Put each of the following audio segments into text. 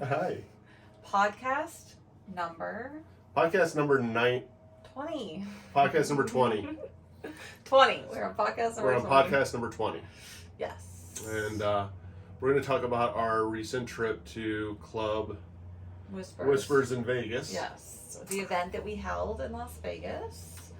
Hi. Podcast number 20. Podcast number 20. 20. We're on podcast number 20. We're on podcast number 20. Yes. And we're going to talk about our recent trip to Club Whispers in Vegas. Yes. The event that we held in Las Vegas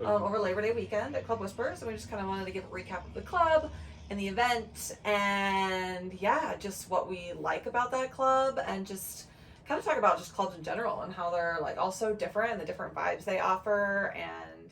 over Labor Day weekend at Club Whispers. And we just kind of wanted to give a recap of the club and the event and just what we like about that club and just kind of talk about just clubs in general and how they're like all so different and the different vibes they offer and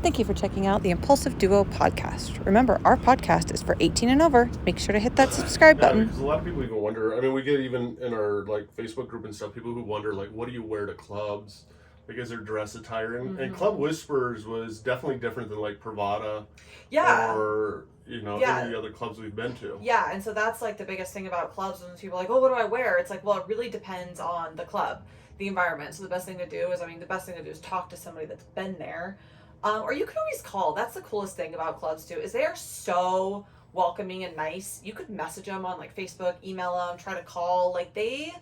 Thank you for checking out the Impulsive Duo podcast. Remember, our podcast is for 18 and over. Make sure to hit that subscribe button. Because a lot of people even wonder, I mean, we get even in our like Facebook group and stuff, people who wonder like, what do you wear to clubs? Like, is there dress attire? And Club Whispers was definitely different than like Pravada or, any other clubs we've been to. Yeah, and so that's like the biggest thing about clubs when people are like, oh, what do I wear? It's like, well, it really depends on the club, the environment. So the best thing to do is talk to somebody that's been there. Or you can always call. That's the coolest thing about clubs too, is they are so welcoming and nice. You could message them on like Facebook, email them, try to call. Like they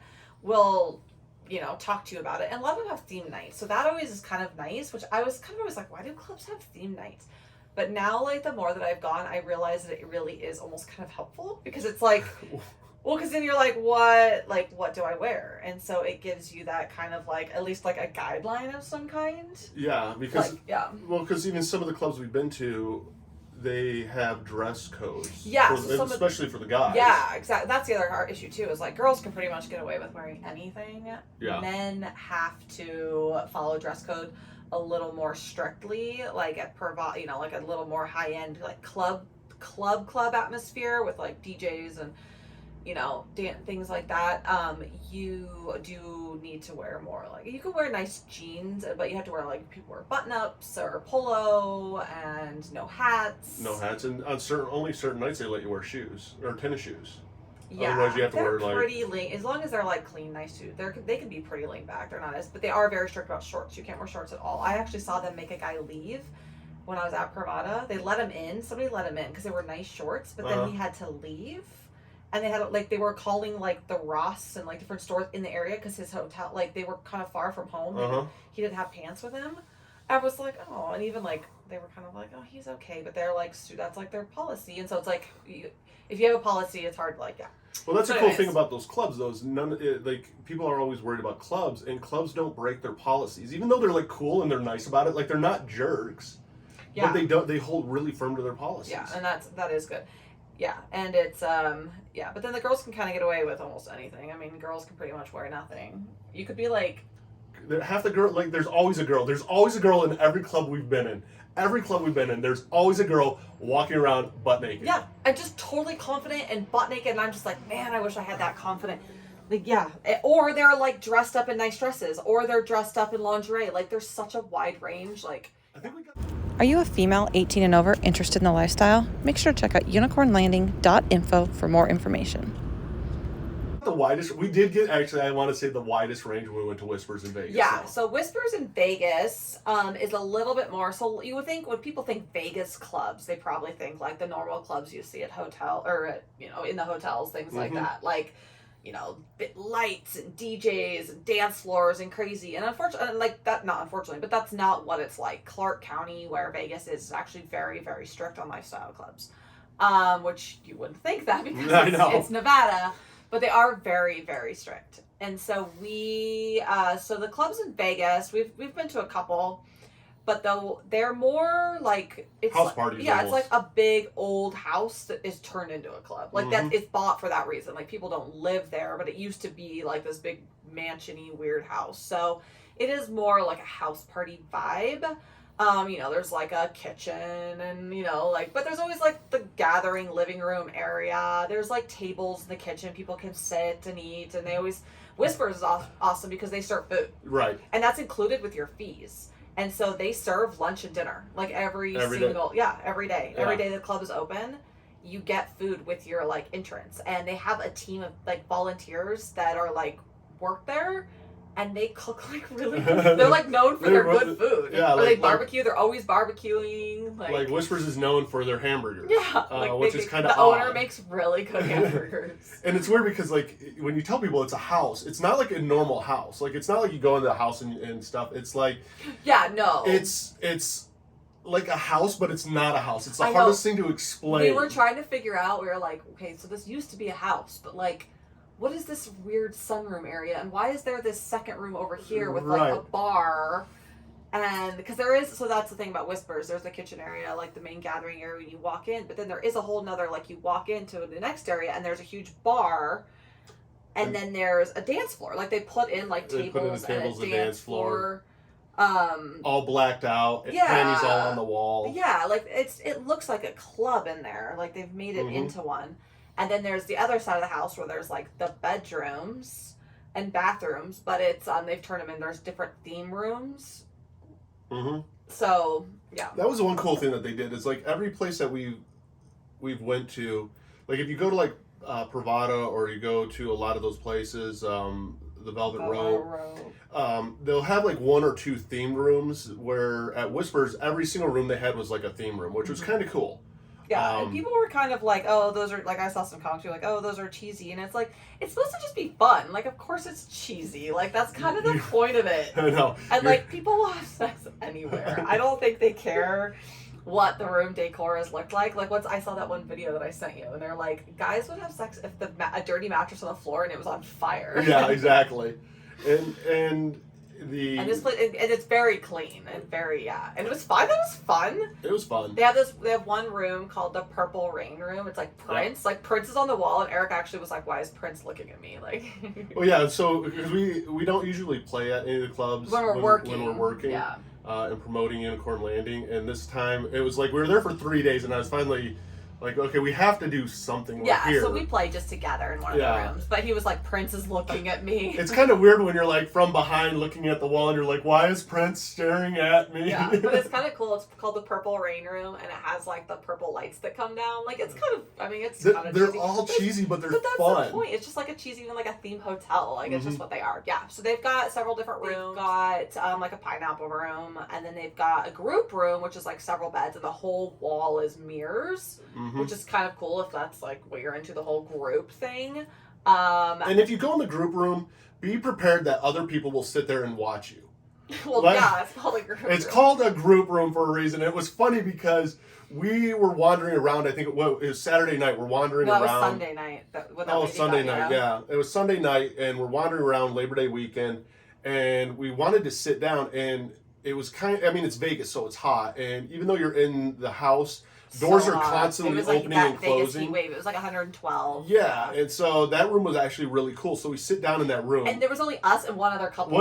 will, talk to you about it. And a lot of them have theme nights. So that always is kind of nice, which I was kind of always like, why do clubs have theme nights? But now, like, the more that I've gone, I realize that it really is almost kind of helpful because it's like, well, because then you're like, what do I wear? And so it gives you that kind of like, at least like a guideline of some kind. Yeah, because, because even some of the clubs we've been to, they have dress codes. Yeah. Especially for the guys. Yeah, exactly. That's the other hard issue too, is like girls can pretty much get away with wearing anything. Yeah. Men have to follow dress code a little more strictly, like at like a little more high end, like club atmosphere with like DJs and things like that. You do need to wear more, like you can wear nice jeans, but you have to wear like people wear button ups or polo and no hats. And on only certain nights they let you wear shoes or tennis shoes. Yeah, otherwise you have to wear like pretty lean. As long as they're like clean, nice shoes, they can be pretty laid back. They're not but they are very strict about shorts. You can't wear shorts at all. I actually saw them make a guy leave when I was at Pravada. They let him in. Somebody let him in because they were nice shorts, but then he had to leave. And they had like they were calling like the Ross and like different stores in the area because his hotel, like they were kind of far from home. He didn't have pants with him. I was like, oh, and even like they were kind of like, oh, he's okay, but they're like that's like their policy, and so it's like if you have a policy, it's hard to like Well, that's the cool thing about those clubs, though. Is people are always worried about clubs, and clubs don't break their policies, even though they're like cool and they're nice about it. Like they're not jerks, but they hold really firm to their policies. Yeah, and that is good. Yeah, and it's but then the girls can kind of get away with almost anything. I mean, girls can pretty much wear nothing. You could be like half the girl. Like there's always a girl. There's always a girl in every club we've been in. Every club we've been in, there's always a girl walking around butt naked. Yeah, and just totally confident and butt naked, and I'm just like, man, I wish I had that confident. Like, or they're like dressed up in nice dresses, or they're dressed up in lingerie. Like, there's such a wide range. Like, I think we got. Are you a female 18 and over interested in the lifestyle? Make sure to check out unicornlanding.info for more information. The widest we did get, actually, I want to say the widest range when we went to Whispers in Vegas. Yeah, so Whispers in Vegas is a little bit more. So you would think when people think Vegas clubs, they probably think like the normal clubs you see at hotel or at, in the hotels, things like that, like lights and DJs and dance floors and crazy. And unfortunately, but that's not what it's like. Clark County, where Vegas is actually very, very strict on lifestyle clubs, which you wouldn't think that because it's Nevada. But they are very, very strict. And so so the clubs in Vegas, we've been to a couple, but though they're more like it's house parties. Yeah, almost. It's like a big old house that is turned into a club. Like that it's bought for that reason. Like people don't live there, but it used to be like this big mansion-y weird house. So it is more like a house party vibe. There's like a kitchen and, but there's always like the gathering living room area. There's like tables in the kitchen. People can sit and eat, and Whispers is awesome because they serve food. Right. And that's included with your fees. And so they serve lunch and dinner like every day. Every day. Yeah. Every day the club is open, you get food with your like entrance. And they have a team of like volunteers that are like work there. and they cook like really good. They're like known for their good food. Yeah, or they barbecue. They're always barbecuing. Like Whispers is known for their hamburgers. Yeah, which is kind of the owner makes really good hamburgers. And it's weird because like when you tell people it's a house, it's not like a normal house. Like it's not like you go into the house and stuff. It's like it's like a house, but it's not a house. It's the hardest thing to explain. We were trying to figure out. We were like, okay, so this used to be a house, but like, what is this weird sunroom area, and why is there this second room over here with like a bar? And because there is, so that's the thing about Whispers. There's the kitchen area, like the main gathering area when you walk in, but then there is a whole nother, like you walk into the next area and there's a huge bar, and then there's a dance floor. Like they put in like tables and a dance floor. All blacked out, panties all on the wall. Yeah, like it looks like a club in there. Like they've made it into one. And then there's the other side of the house where there's like the bedrooms and bathrooms, but it's they've turned them in. There's different theme rooms. Mm-hmm. So yeah, that was the one cool thing that they did. Is like every place that we've went to, like if you go to like Pravada or you go to a lot of those places, the Velvet Row. They'll have like one or two themed rooms where at Whispers, every single room they had was like a theme room, which was kind of cool. Yeah, and people were kind of like, oh, those are, like, I saw some comments, like, oh, those are cheesy. And it's like, it's supposed to just be fun. Like, of course it's cheesy. Like, that's kind of the point of it. I know. And, like, people will have sex anywhere. I don't think they care what the room decor has looked like. Like, once I saw that one video that I sent you, and they're like, guys would have sex if a dirty mattress on the floor and it was on fire. Yeah, exactly. And this place, and it's very clean and very and it was fun. That was fun. It was fun. They have one room called the Purple Rain Room. It's like Prince. Like Prince is on the wall, and Eric actually was like, "Why is Prince looking at me?" Like. Well, yeah. So because we don't usually play at any of the clubs when we're working. Yeah. And promoting Unicorn Landing, and this time it was like we were there for 3 days, and I was finally. Like, okay, we have to do something here. So we play just together in one of the rooms. But he was like, Prince is looking at me. It's kind of weird when you're like from behind looking at the wall and you're like, why is Prince staring at me? Yeah, but it's kind of cool. It's called the Purple Rain Room, and it has like the purple lights that come down. Like, it's kind of, I mean, it's kind of they're cheesy. all cheesy, but they're fun. But that's the point. It's just like a cheesy, even like a theme hotel. Like, it's just what they are. Yeah, so they've got several different rooms. They've got like a pineapple room, and then they've got a group room, which is like several beds, and the whole wall is mirrors, which is kind of cool. If that's like what you're into, the whole group thing. And if you go in the group room, be prepared that other people will sit there and watch you. Well, yeah, it's called a group room. It's called a group room for a reason. It was funny because we were wandering around. I think it was Saturday night. We're wandering around. No, it was Sunday night. Sunday night, yeah. It was Sunday night, and we're wandering around Labor Day weekend, and we wanted to sit down, and it was it's Vegas, so it's hot, and even though you're in the house, doors are constantly opening and closing. Heat wave. It was like 112. Yeah, and so that room was actually really cool. So we sit down in that room. And there was only us and one other couple.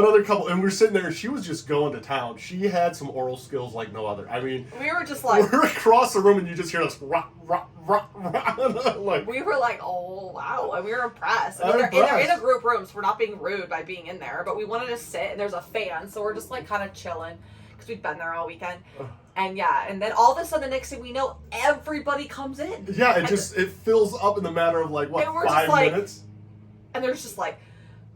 And we're sitting there, and she was just going to town. She had some oral skills like no other. I mean, we were just like... We're across the room, and you just hear us rock, rock, rock, rock. Like, we were like, oh, wow. And we were impressed. I mean, they're in a group room, so we're not being rude by being in there. But we wanted to sit, and there's a fan, so we're just like kind of chilling. Because we'd been there all weekend. And and then all of a sudden, the next thing we know, everybody comes in. Yeah, it fills up in the matter of like, 5 minutes? And there's just like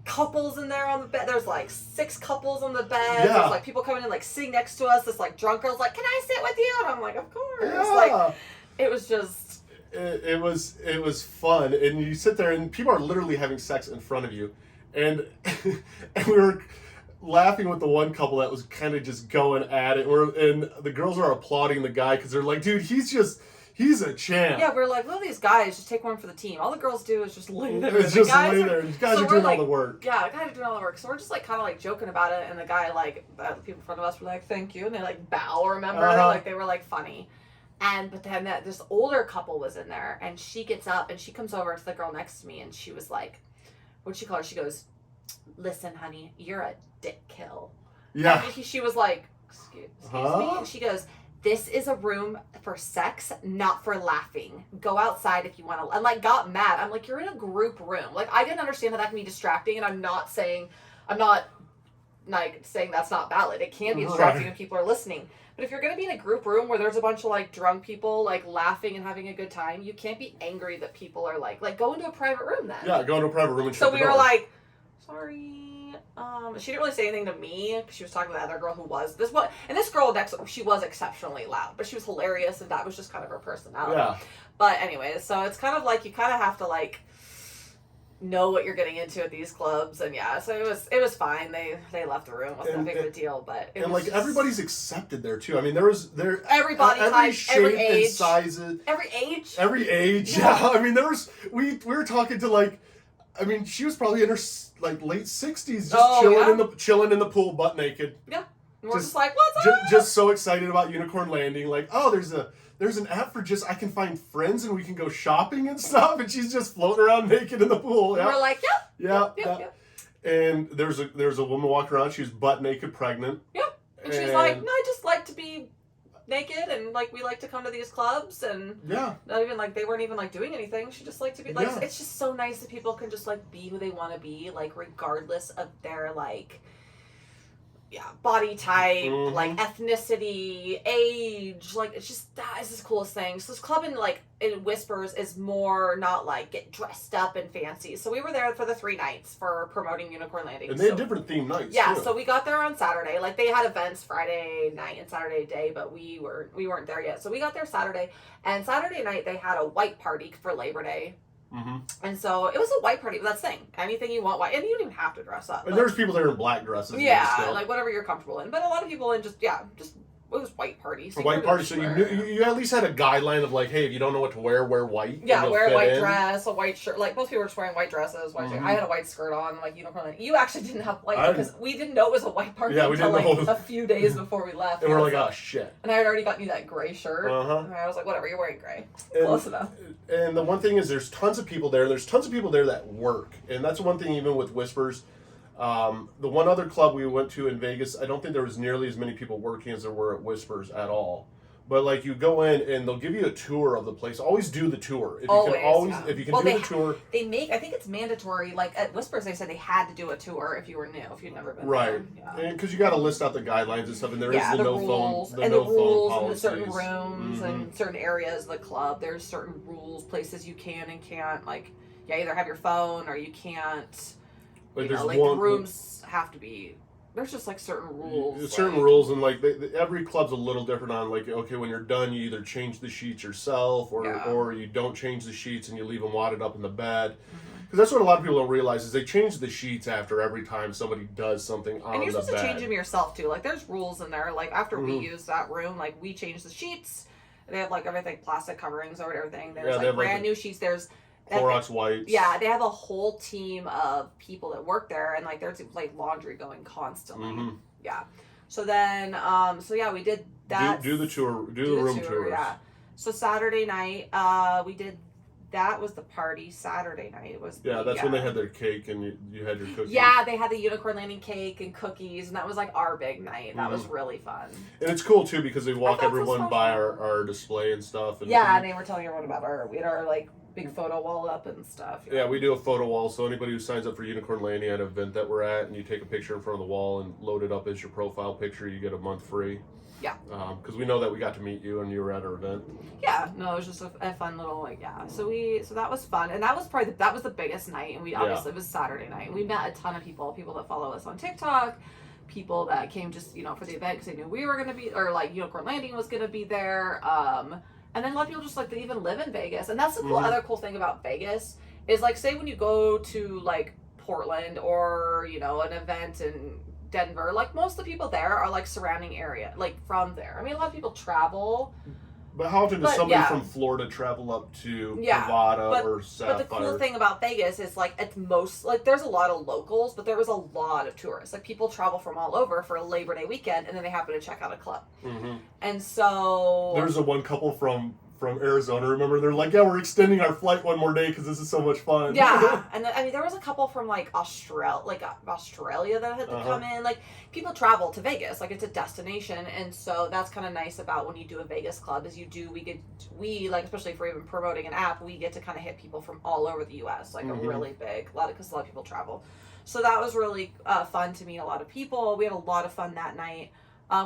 couples in there on the bed. There's like 6 couples on the bed. Yeah. There's like people coming in, like sitting next to us. This like drunk girl's like, "Can I sit with you?" And I'm like, "Of course." Yeah. Like, it was just... It was fun. And you sit there, and people are literally having sex in front of you. And we were... laughing with the one couple that was kind of just going at it, and the girls are applauding the guy because they're like, dude, he's a champ. Yeah, we're like, well, these guys just take one for the team. All the girls do is just lay there. It's just lay there. These guys are doing all the work. Yeah, the guys are doing all the work. So we're just like kind of like joking about it, and the guy the people in front of us were like, thank you, and they like bow. Remember, like they were like funny. But then this older couple was in there, and she gets up and she comes over to the girl next to me, and she was like, what'd she call her? She goes, "Listen, honey, you're a dick kill." Yeah. And she was like, excuse me. And she goes, "This is a room for sex, not for laughing. Go outside if you want to." And like got mad. I'm like, you're in a group room. Like, I didn't understand that can be distracting, and I'm not like saying that's not valid. It can be distracting if people are listening. But if you're going to be in a group room where there's a bunch of like drunk people like laughing and having a good time, you can't be angry that people are like go into a private room then. Yeah, go into a private room and shut the door. So we were like, sorry. She didn't really say anything to me because she was talking to the other girl who was this one, and this girl next, she was exceptionally loud, but she was hilarious, and that was just kind of her personality. Yeah. But anyways, so it's kind of like you kind of have to like know what you're getting into at these clubs, and yeah, so it was fine. They left the room. It wasn't that big of a deal, but it was like just, everybody's accepted there too. I mean, every body type, shape every age, and sizes, every age. Yeah. I mean, we were talking to like, I mean, she was probably in her like late 60s, just chilling in the pool, butt naked. Yeah, and we're just like, what's up? Just so excited about Unicorn Landing. Like, oh, there's an app for just I can find friends and we can go shopping and stuff, and she's just floating around naked in the pool. Yeah. We're like, yep. And there's a woman walking around. She was butt naked, pregnant. Yep. And she's like, no, I just like to be naked, and like we like to come to these clubs, and not even like they weren't even like doing anything. She just liked to be like. It's just so nice that people can just like be who they want to be, like regardless of their like. Yeah, body type, like ethnicity, age, like it's just that is the coolest thing. So this club in Whispers is more not like get dressed up and fancy. So we were there for the 3 nights for promoting Unicorn Landing. And they had different theme nights. Yeah, too. So we got there on Saturday. Like they had events Friday night and Saturday day, but we weren't there yet. So we got there Saturday, and Saturday night they had a white party for Labor Day. Mm-hmm. And so it was a white party, but that's the thing. Anything you want white, and you don't even have to dress up. And there's people there in black dresses. Yeah, like whatever you're comfortable in. But a lot of people in just it was white party. So white party, so you at least had a guideline of like, hey, if you don't know what to wear white. Yeah, wear a white dress, a white shirt. Like most people were just wearing white dresses. White shirt. I had a white skirt on, like Unicorn. You actually didn't have white because we didn't know it was a white party until like a few days before we left. And we're like, oh shit. And I had already gotten you that gray shirt. And I was like, whatever, you're wearing gray. Close enough. And the one thing is, there's tons of people there. There's tons of people there that work, and that's one thing even with Whispers. The one other club we went to in Vegas, I don't think there was nearly as many people working as there were at Whispers at all. But like you go in and they'll give you a tour of the place. Always do the tour. If you can do the tour. They I think it's mandatory. Like at Whispers, they said they had to do a tour if you were new, if you'd never been there. Right. And because you got to list out the guidelines and stuff, and there is the no rules, phone, and no the rules, phone and the certain rooms and certain areas of the club. There's certain rules, places you can and can't either have your phone or you can't. The rooms have to be. There's just like certain rules. Rules, and like every club's a little different on like, okay, when you're done, you either change the sheets yourself or you don't change the sheets and you leave them wadded up in the bed. Because that's what a lot of people don't realize is they change the sheets after every time somebody does something on the bed. And you're supposed to change them yourself too. Like there's rules in there. Like after we used that room, like we changed the sheets. They have like everything, plastic coverings over everything. There's like brand new sheets. There's Clorox wipes. Yeah, they have a whole team of people that work there, and like there's like laundry going constantly. Yeah. So then, we did that. Do the tour. Do the room tours. Yeah. So Saturday night, we did. That was the party. Saturday night was. That's when they had their cake and you had your cookies. Yeah, they had the Unicorn Landing cake and cookies, and that was like our big night. That was really fun. And it's cool too because they walk everyone by our display and stuff. And and they were telling everyone about we had our like big photo wall up and stuff. Yeah, we do a photo wall, so anybody who signs up for Unicorn Landing at an event that we're at, and you take a picture in front of the wall and load it up as your profile picture, you get a month free. Yeah. Because we know that we got to meet you and you were at our event. Yeah, no, it was just a fun little So that was fun, and that was probably that was the biggest night, and we obviously it was Saturday night, and we met a ton of people that follow us on TikTok, people that came just for the event because they knew we were gonna be, or like Unicorn Landing was gonna be there. And then a lot of people just they even live in Vegas, and that's the other cool thing about Vegas is like say when you go to like Portland or an event in Denver, like most of the people there are like surrounding area, like from there. I mean, a lot of people travel. But how often does somebody from Florida travel up to Nevada or Sapphire? But the cool thing about Vegas is it's most there's a lot of locals, but there is a lot of tourists. Like people travel from all over for a Labor Day weekend, and then they happen to check out a club. And so there's one couple from Arizona. Remember, they're like, we're extending our flight one more day because this is so much fun. Yeah, and then, I mean, there was a couple from Australia that had to come in. Like people travel to Vegas, like it's a destination, and so that's kind of nice about when you do a Vegas club is we especially if we're even promoting an app, we get to kind of hit people from all over the U.S. Like a really big because a lot of people travel. So that was really fun to meet a lot of people. We had a lot of fun that night.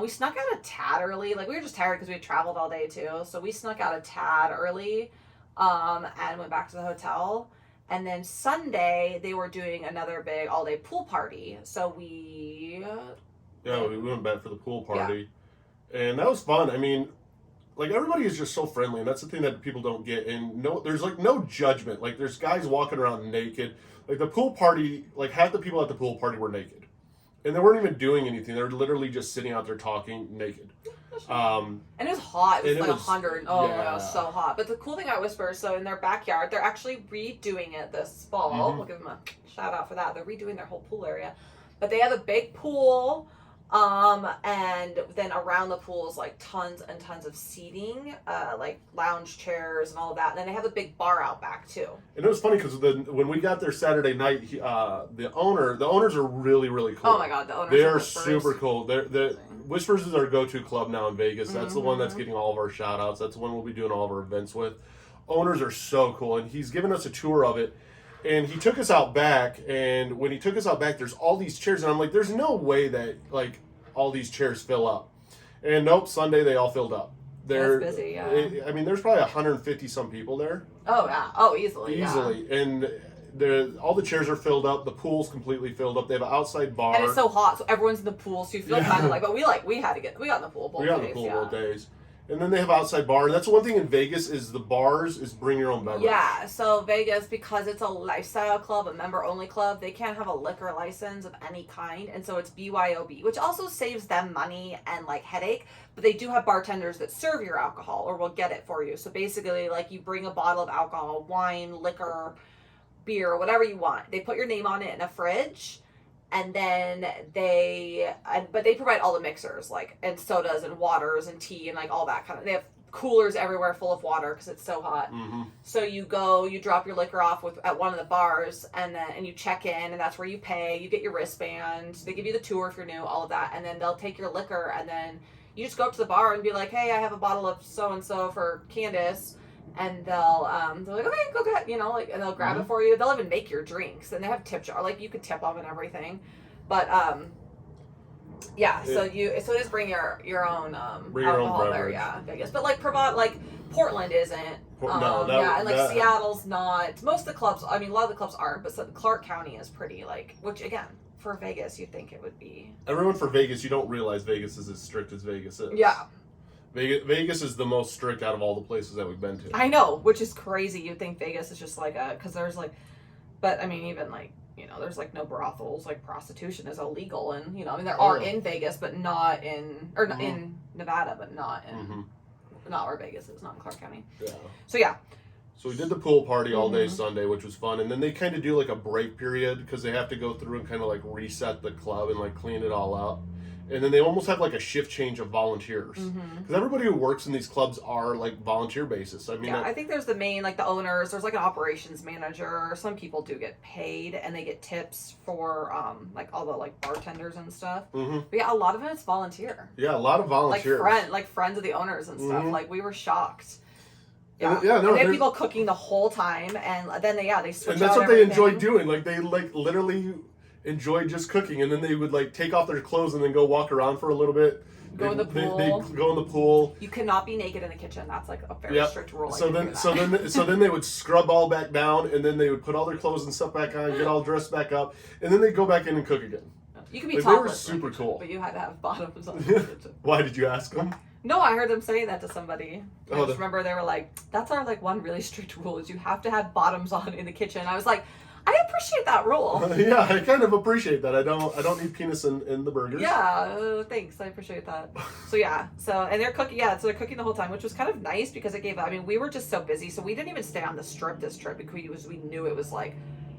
We snuck out a tad early. Like, we were just tired because we had traveled all day, too. So we snuck out a tad early and went back to the hotel. And then Sunday, they were doing another big all-day pool party. So we went back for the pool party. Yeah. And that was fun. I mean, like, everybody is just so friendly, and that's the thing that people don't get. And there's, like, no judgment. Like, there's guys walking around naked. Like, the pool party, like, half the people at the pool party were naked. And they weren't even doing anything. They were literally just sitting out there talking naked. And it was hot. It was like 100. Oh, yeah. It was so hot. But the cool thing about Whisper, so in their backyard, they're actually redoing it this fall. Mm-hmm. We'll give them a shout out for that. They're redoing their whole pool area. But they have a big pool. And then around the pool is like tons and tons of seating, like lounge chairs and all of that. And then they have a big bar out back too. And it was funny because when we got there Saturday night, the owners are really, really cool. Oh my God, the owners they are super cool. They're Whispers is our go-to club now in Vegas. That's the one that's getting all of our shout outs. That's the one we'll be doing all of our events with. Owners are so cool. And he's given us a tour of it. And he took us out back, and when he took us out back, there's all these chairs, and I'm like, there's no way that, like, all these chairs fill up. And nope, Sunday they all filled up. They're busy, yeah. I mean, there's probably 150 some people there. Oh, yeah. Oh, easily. Yeah. And all the chairs are filled up. The pool's completely filled up. They have an outside bar. And it's so hot, so everyone's in the pool, so you feel kind of like, but we got in the pool both days. We got in the pool both days. And then they have outside bar, and that's the one thing in Vegas is the bars is bring your own beverage. Yeah, so Vegas, because it's a lifestyle club, a member-only club, they can't have a liquor license of any kind, and so it's BYOB, which also saves them money and, like, headache, but they do have bartenders that serve your alcohol or will get it for you. So basically, like, you bring a bottle of alcohol, wine, liquor, beer, whatever you want. They put your name on it in a fridge, and then but they provide all the mixers, like, and sodas and waters and tea and, like, all that kind of, they have coolers everywhere full of water because it's so hot. Mm-hmm. So you drop your liquor off at one of the bars, and you check in, and that's where you pay. You get your wristband. They give you the tour if you're new, all of that, and then they'll take your liquor, and then you just go up to the bar and be like, hey, I have a bottle of so-and-so for Candice. And they're like, okay, go get, like, and they'll grab it for you. They'll even make your drinks, and they have tip jar, like, you could tip them and everything. But so it is bring your own alcohol there, yeah, Vegas. But like Portland isn't. Seattle's not. Most of the clubs, I mean, a lot of the clubs aren't, but Clark County is pretty, like, which again, for Vegas, you'd think it would be. Everyone for Vegas, you don't realize Vegas is as strict as Vegas is. Yeah. Vegas is the most strict out of all the places that we've been to. I know, which is crazy. You'd think Vegas is just like because there's like, but I mean, even like, there's like no brothels, like prostitution is illegal, and I mean there are in Vegas, but not in in Nevada, but not in not where Vegas is, not in Clark County. Yeah. So yeah. So we did the pool party all day Sunday, which was fun, and then they kind of do like a break period because they have to go through and kind of like reset the club and like clean it all up. And then they almost have like a shift change of volunteers. Because everybody who works in these clubs are like volunteer basis. I mean, I think there's the main, like the owners, there's like an operations manager. Some people do get paid and they get tips for like all the like bartenders and stuff. But yeah, a lot of it is volunteer. Yeah, a lot of volunteers. Like friends of the owners and stuff. Like we were shocked. Yeah, and they have people cooking the whole time, and then they switch. And that's what they enjoy doing. Like they like literally enjoy just cooking, and then they would like take off their clothes and then go walk around for a little bit. Go in the pool. They go in the pool. You cannot be naked in the kitchen. That's like a very strict rule. So then they would scrub all back down, and then they would put all their clothes and stuff back on, get all dressed back up, and then they'd go back in and cook again. You could be topless. They were super cool. But you had to have bottoms on the kitchen. Why did you ask them? No, I heard them saying that to somebody. I just remember they were like, that's our like one really strict rule is you have to have bottoms on in the kitchen. I was like, I appreciate that rule. Yeah, I kind of appreciate that. I don't need penis in the burgers. Yeah, thanks. I appreciate that. So yeah, and they're cooking. Yeah, so they're cooking the whole time, which was kind of nice because it gave. I mean, we were just so busy, so we didn't even stay on the strip this trip because we knew it was like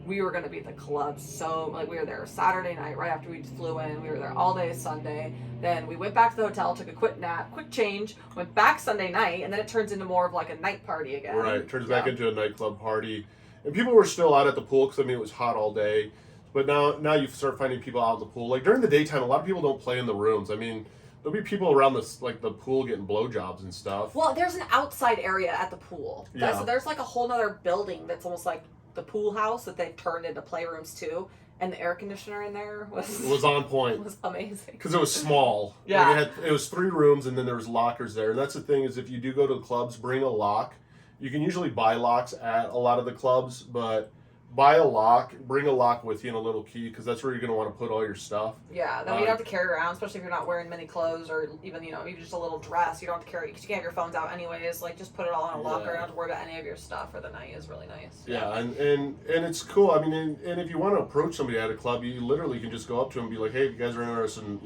we were going to be at the club. So like we were there Saturday night right after we flew in. We were there all day Sunday. Then we went back to the hotel, took a quick nap, quick change, went back Sunday night, and then it turns into more of like a night party again. Right, it turns back into a nightclub party. And people were still out at the pool because, I mean, it was hot all day. But now you start finding people out at the pool. Like, during the daytime, a lot of people don't play in the rooms. I mean, there'll be people around the pool getting blowjobs and stuff. Well, there's an outside area at the pool. Yeah. So there's, like, a whole other building that's almost like the pool house that they've turned into playrooms, too. And the air conditioner in there was on point. It was amazing. Because it was small. Yeah. Like it was 3 rooms, and then there was lockers there. And that's the thing is if you do go to the clubs, bring a lock. You can usually buy locks at a lot of the clubs, but buy a lock, bring a lock with you and a little key, because that's where you're going to want to put all your stuff. Yeah, then you don't have to carry around, especially if you're not wearing many clothes or even, even just a little dress. You don't have to carry, because you can't have your phones out anyways. Like, just put it all in a locker. You don't have to worry about any of your stuff for the night. Is really nice. Yeah, and it's cool. I mean, and if you want to approach somebody at a club, you literally can just go up to them and be like, hey, if you guys are interested in,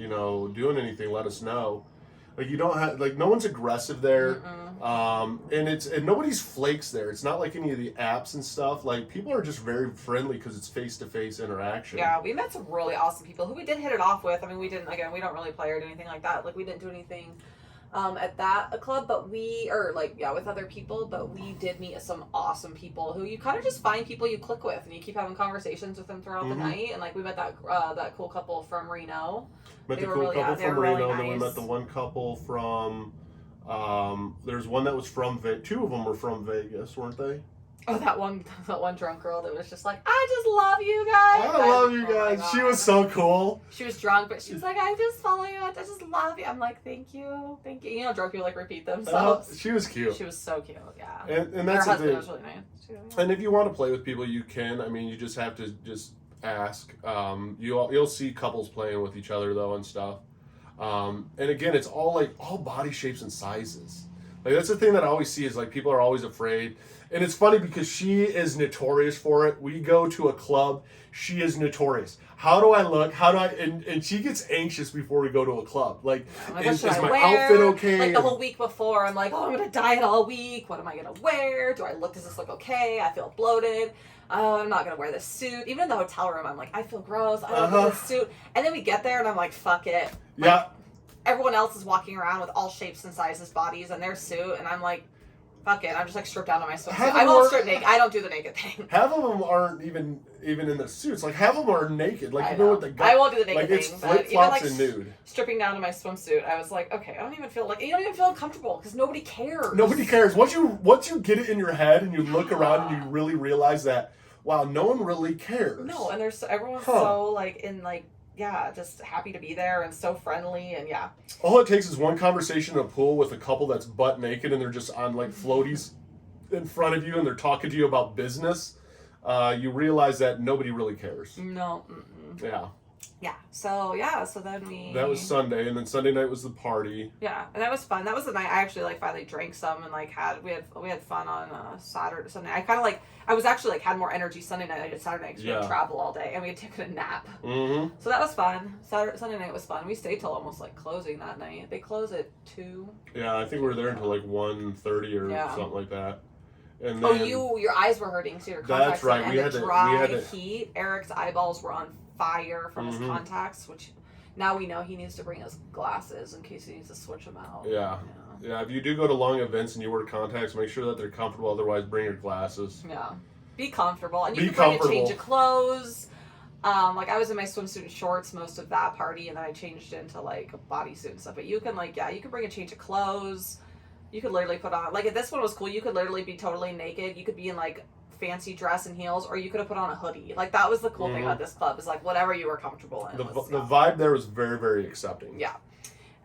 doing anything, let us know. Like, you don't have, like, no one's aggressive there. And nobody's flakes there. It's not like any of the apps and stuff. Like, people are just very friendly because it's face-to-face interaction. Yeah, we met some really awesome people who we did hit it off with. I mean, we don't really play or do anything like that. Like, we didn't do anything at a club, but with other people, but we did meet some awesome people who you kind of just find people you click with and you keep having conversations with them throughout the night. And like, we met that cool couple from Reno. Met the cool couple from Reno, and then we met the one couple from, there's one that was from Vegas. Two of them were from Vegas, weren't they? Oh, that one drunk girl that was just like, I just love you guys. I love you guys. She was so cool. She was drunk, but she was like, I just follow you. I just love you. I'm like, thank you. You know, drunk people like repeat themselves. She was cute. She was so cute, yeah. And that's her husband was really nice too. Yeah. And if you want to play with people, you can. I mean, you just have to just ask. You'll see couples playing with each other though and stuff. And again, it's all body shapes and sizes. Like, that's the thing that I always see is like people are always afraid. And it's funny because she is notorious for it. We go to a club, she is notorious. How do I look? And she gets anxious before we go to a club. Like, is my outfit okay? Like the whole week before, I'm like, I'm going to diet all week. What am I going to wear? Does this look okay? I feel bloated. Oh, I'm not going to wear this suit. Even in the hotel room, I'm like, I feel gross. I don't wear this suit. And then we get there and I'm like, fuck it. Like, yeah. Everyone else is walking around with all shapes and sizes bodies in their suit. And I'm like, fuck it. I'm just like stripped down to my swimsuit. I won't strip naked. I don't do the naked thing. Half of them aren't even in the suits. Like, half of them are naked. Like, with the guy. I won't do the naked thing. It's flip-flops and nude. Stripping down to my swimsuit, I was like, okay, you don't even feel uncomfortable because nobody cares. Nobody cares. Once you get it in your head and you look around and you really realize that, wow, no one really cares. No, and everyone's so just happy to be there and so friendly and yeah. All it takes is one conversation in a pool with a couple that's butt naked and they're just on like floaties in front of you and they're talking to you about business. You realize that nobody really cares. No. Yeah. Yeah. So then that was Sunday, and then Sunday night was the party. Yeah, and that was fun. That was the night I actually finally drank some and we had fun on Sunday. I was actually had more energy Sunday night than I did Saturday night because we had travel all day and we had taken a nap. Mm-hmm. So that was fun. Sunday night was fun. We stayed till almost closing that night. They close at 2. Yeah, I think we were there until 1:30 or something like that. And then, your eyes were hurting, so your contacts. That's right. And we had the heat. Eric's eyeballs were on fire from his contacts, which now we know he needs to bring his glasses in case he needs to switch them out. Yeah. If you do go to long events and you wear contacts, make sure that they're comfortable. Otherwise, bring your glasses. Yeah. Be comfortable. And you can bring a change of clothes. I was in my swimsuit and shorts most of that party, and then I changed into a bodysuit and stuff. But you can you can bring a change of clothes. You could literally put on if this one was cool, you could literally be totally naked. You could be in fancy dress and heels, or you could have put on a hoodie. That was the cool thing about this club is whatever you were comfortable in. The vibe there was very, very accepting. Yeah.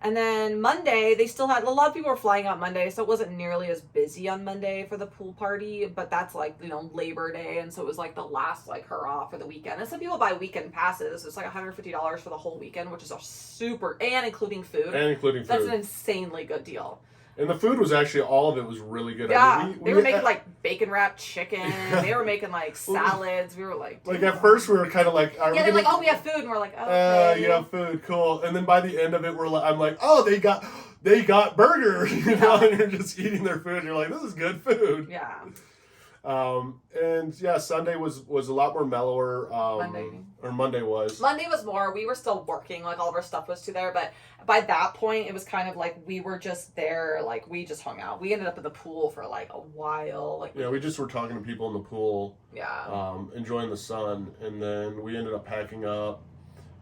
And then Monday, they still had a lot of people were flying out Monday, so it wasn't nearly as busy on Monday for the pool party. But that's Labor Day, and so it was the last hurrah for the weekend. And some people buy weekend passes. It's $150 for the whole weekend, which is a super and including food. That's an insanely good deal. And the food was actually, all of it was really good. Yeah, I mean, they were making bacon wrapped chicken. They were making salads. We were at first we were kind of they're we have food, and we're okay. You have food, cool. And then by the end of it, I'm oh, they got burgers, and you're just eating their food. And you're this is good food. Yeah. And yeah, Sunday was a lot more mellower. Monday was. Monday was more. We were still working. All of our stuff was there, but by that point, it was kind of we were just there. We just hung out. We ended up in the pool for a while. We just were talking to people in the pool. Yeah. Enjoying the sun, and then we ended up packing up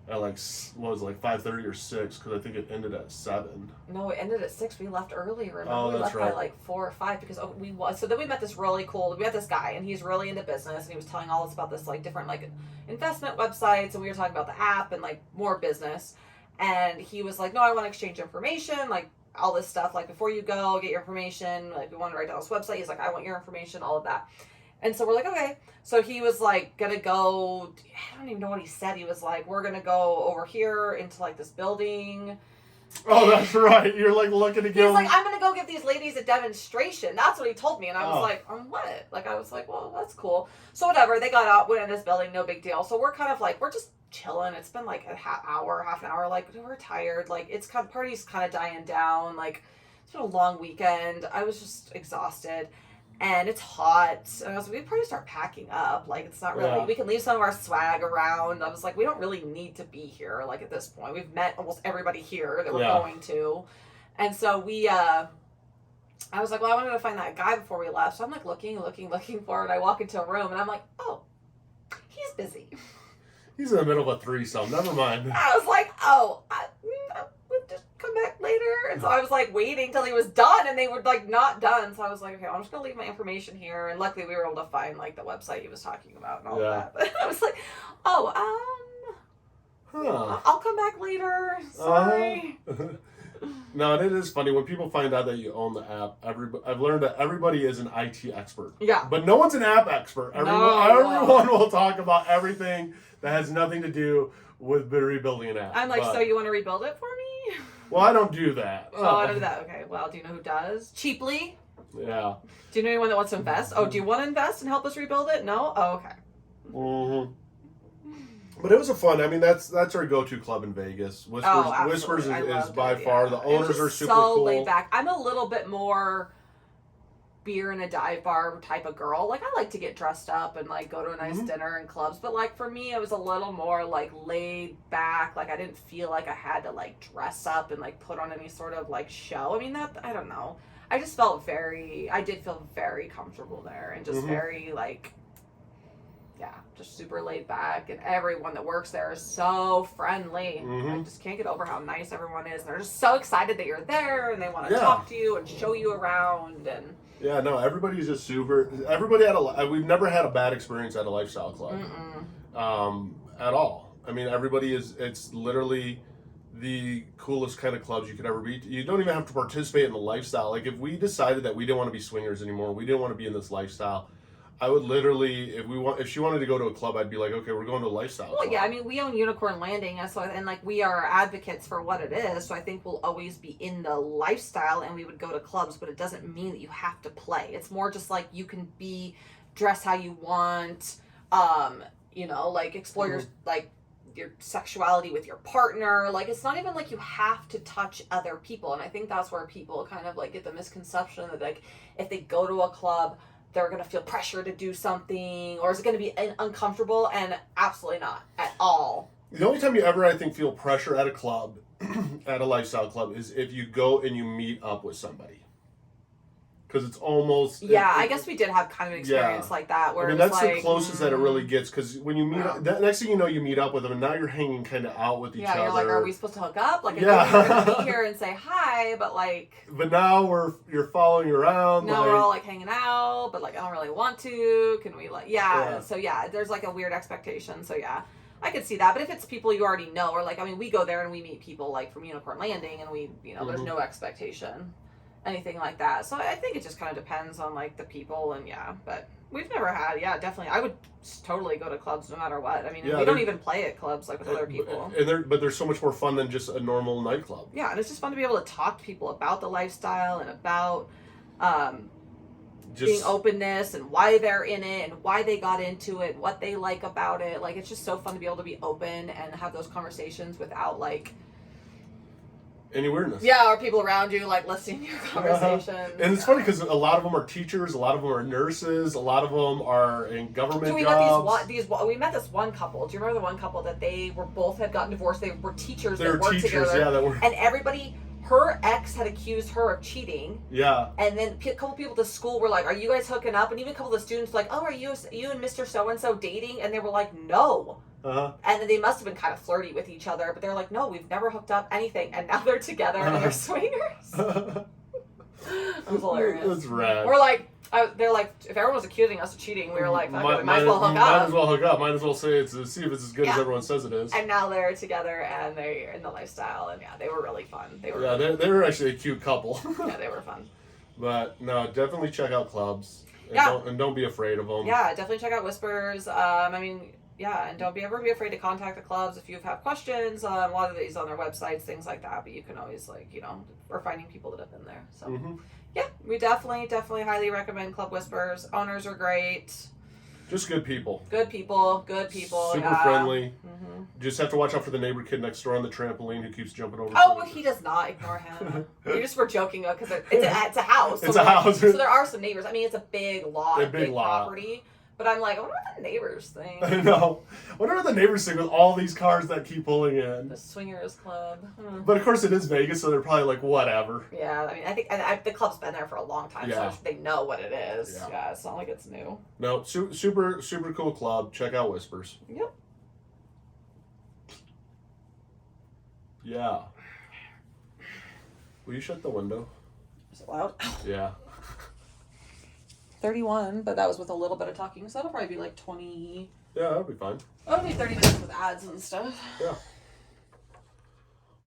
at 5:30 or 6 because I think it ended at 7. No, it ended at 6. We left early. Remember, we left right. by 4 or 5 because so then we met this really cool. We met this guy and he's really into business and he was telling all us about this different investment websites, and we were talking about the app and more business. And he was no, I want to exchange information, all this stuff. Before you go, get your information. We want to write down this website. He's I want your information, all of that. And so we're like, okay. So he was like, gonna go, I don't even know what he said. He was like, we're gonna go over here into like this building. Oh, that's right. You're like looking to go. He's like, I'm gonna go give these ladies a demonstration. That's what he told me. And I was like, on what? Like, I was like, well, that's cool. So whatever. They got out, went in this building, no big deal. So we're kind of like, we're just chilling. It's been like half an hour. Like, we're tired. Like, it's kind of, party's kind of dying down. Like, it's been a long weekend. I was just exhausted. And it's hot. And I was like, we probably start packing up. Like, it's not really, we can leave some of our swag around. I was like, we don't really need to be here. Like, at this point, we've met almost everybody here that we're going to. And so I was like, well, I wanted to find that guy before we left. So I'm like looking for it. I walk into a room and I'm like, oh, he's busy. He's in the middle of a threesome. Never mind. I was like, oh, we'll just come back later. And so I was like waiting till he was done, and they were like not done. So I was like, okay, I'm just gonna leave my information here. And luckily, we were able to find like the website he was talking about and all that. But I was like, oh, I'll come back later. Sorry. No, and it is funny when people find out that you own the app. I've learned that everybody is an IT expert. Yeah. But no one's an app expert. Everyone will talk about everything that has nothing to do with rebuilding an app. I'm like, so you want to rebuild it for me? Well, I don't do that. Oh, I don't do that. Okay. Well, do you know who does? Cheaply? Yeah. Do you know anyone that wants to invest? Oh, do you want to invest and help us rebuild it? No? Oh, okay. Mm-hmm. But it was a fun. I mean, that's our go-to club in Vegas. Whispers is by far the owners are super so cool. laid back. I'm a little bit more beer in a dive bar type of girl. Like, I like to get dressed up and like go to a nice dinner and clubs. But like for me, it was a little more like laid back. Like I didn't feel like I had to like dress up and like put on any sort of like show. I mean, I don't know. I just felt I did feel very comfortable there and just very like. Yeah, just super laid back, and everyone that works there is so friendly. I just can't get over how nice everyone is. And they're just so excited that you're there, and they want to talk to you and show you around. And yeah, no, everybody's just super. We've never had a bad experience at a lifestyle club, at all. I mean, it's literally the coolest kind of clubs you could ever be. You don't even have to participate in the lifestyle. Like if we decided that we didn't want to be swingers anymore, we didn't want to be in this lifestyle. I would literally, if she wanted to go to a club, I'd be like, okay, we're going to a lifestyle club. Yeah, I mean, we own Unicorn Landing, and like we are advocates for what it is. So I think we'll always be in the lifestyle, and we would go to clubs, but it doesn't mean that you have to play. It's more just like you can dress how you want, like explore your sexuality with your partner. Like it's not even like you have to touch other people, and I think that's where people kind of like get the misconception that like if they go to a club, they're going to feel pressure to do something, or is it going to be uncomfortable? And absolutely not at all. The only time you ever, I think, feel pressure at a club, at a lifestyle club, is if you go and you meet up with somebody. Because it's almost... I guess we did have kind of an experience like that. Where that's the closest that it really gets. Because when you meet up, next thing you know, you meet up with them, and now you're hanging kind of out with each other. Yeah, you're like, are we supposed to hook up? Like, we're going to be here and say hi, but like... But now you're following around. Now we're all like hanging out, but like, I don't really want to. Can we like... Yeah. So there's like a weird expectation. So I could see that. But if it's people you already know, or like, I mean, we go there and we meet people like from Unicorn Landing, and we, there's no expectation. Anything like that. So I think it just kind of depends on like the people, and but we've never had, definitely. I would totally go to clubs no matter what. I mean, we don't even play at clubs like with other people. But they're so much more fun than just a normal nightclub. Yeah, and it's just fun to be able to talk to people about the lifestyle and about being openness and why they're in it and why they got into it, what they like about it. Like it's just so fun to be able to be open and have those conversations without like any weirdness. Yeah, or people around you like listening to your conversations. And it's funny because a lot of them are teachers, a lot of them are nurses, a lot of them are in government jobs. We met this one couple. Do you remember the one couple that they were both had gotten divorced? They were teachers. They were worked teachers, together. And everybody, her ex had accused her of cheating. Yeah. And then a couple people at the school were like, "Are you guys hooking up?" And even a couple of the students were like, "Oh, are you and Mr. So-and-so dating?" And they were like, "No." And then they must have been kind of flirty with each other, but they're like, "No, we've never hooked up anything," and now they're together and they're swingers. It was hilarious. That's rad. We're like, they're like, if everyone was accusing us of cheating, we were like, we might as well hook up. Might as well hook up. Might as well see if it's as good as everyone says it is. And now they're together and they're in the lifestyle, and they were really fun. They were they were actually a cute couple. Yeah, they were fun. But no, definitely check out clubs. And don't be afraid of them. Yeah, definitely check out Whispers. And don't ever be afraid to contact the clubs if you have questions. A lot of these on their websites, things like that. But you can always we're finding people that have been there. So yeah, we definitely highly recommend Club Whispers. Owners are great. Just good people. Good people. Super friendly. Just have to watch out for the neighbor kid next door on the trampoline who keeps jumping over. Oh, he does not. Ignore him. We just were joking because it's a house. It's a house. So there are some neighbors. I mean, it's a big lot, big lot. property. But I'm like, I wonder what the neighbors think. I know. I wonder what the neighbors think with all these cars that keep pulling in. The Swingers Club. But of course it is Vegas, so they're probably like, whatever. Yeah, I mean, I think the club's been there for a long time, so they know what it is. Yeah, it's not like it's new. No, super cool club. Check out Whispers. Yep. Yeah. Will you shut the window? Is it loud? Yeah. 31, but that was with a little bit of talking, so that'll probably be like 20. Yeah, that'll be fine. It'll be 30 minutes with ads and stuff. Yeah.